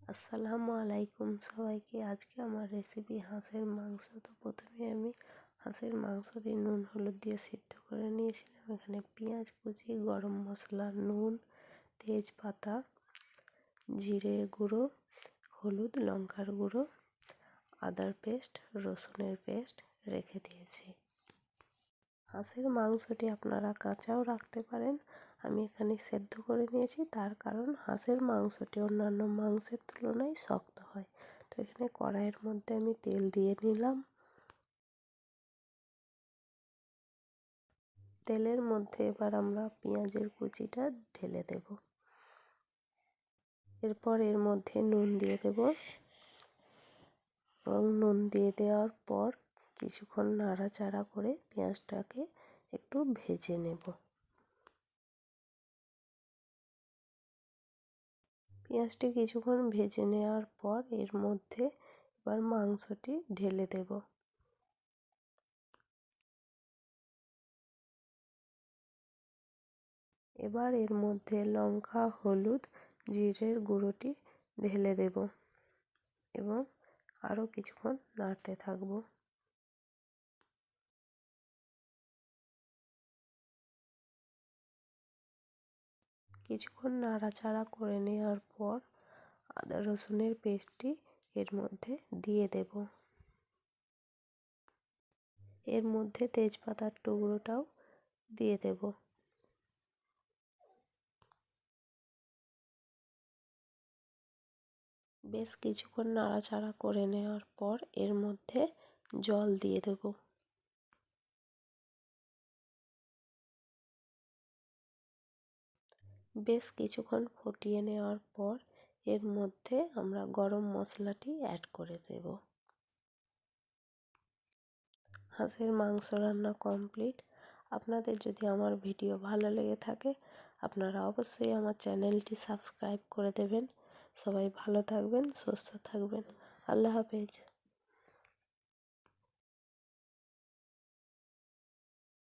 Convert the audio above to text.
আসসালামু আলাইকুম সবাইকে। আজকে আমার রেসিপি হাঁসের মাংস। তো প্রথমে আমি হাঁসের মাংসটি নুন হলুদ দিয়ে সিদ্ধ করে নিয়েছিলাম। এখানে পেঁয়াজ কুচি, গরম মশলা, নুন, তেজপাতা, জিরের গুঁড়ো, হলুদ, লঙ্কার গুঁড়ো, আদার পেস্ট, রসুনের পেস্ট রেখে দিয়েছি। হাঁসের মাংসটি আপনারা কাঁচাও রাখতে পারেন। আমি এখানে সেদ্ধ করে নিয়েছি, তার কারণ হাঁসের মাংসটি অন্যান্য মাংসের তুলনায় শক্ত হয়। তো এখানে কড়াইয়ের মধ্যে আমি তেল দিয়ে নিলাম। তেলের মধ্যে এবার আমরা পেঁয়াজের কুচিটা ঢেলে দেব। এরপর এর মধ্যে নুন দিয়ে দেব এবং নুন দিয়ে দেওয়ার পর কিছুক্ষণ নাড়াচাড়া করে পেঁয়াজটাকে একটু ভেজে নেব। পেঁয়াজটি কিছুক্ষণ ভেজে নেওয়ার পর এর মধ্যে এবার মাংসটি ঢেলে দেব। এবার এর মধ্যে লঙ্কা, হলুদ, জিরের গুঁড়োটি ঢেলে দেব এবং আরও কিছুক্ষণ নাড়তে থাকব। কিছুক্ষণ নাড়াচাড়া করে নেওয়ার পর আদা রসুনের পেস্টটি এর মধ্যে দিয়ে দেব। এর মধ্যে তেজপাতার টুকরোটাও দিয়ে দেব। বেশ কিছুক্ষণ নাড়াচাড়া করে নেওয়ার পর এর মধ্যে জল দিয়ে দেব। বেশ কিছুক্ষণ ফুটিয়ে নেওয়ার পর এর মধ্যে আমরা গরম মশলাটি অ্যাড করে দেব। হাঁসের মাংস রান্না কমপ্লিট। আপনাদের যদি আমার ভিডিও ভালো লেগে থাকে আপনারা অবশ্যই আমার চ্যানেলটি সাবস্ক্রাইব করে দেবেন। সবাই ভালো থাকবেন, সুস্থ থাকবেন। আল্লাহ হাফেজ।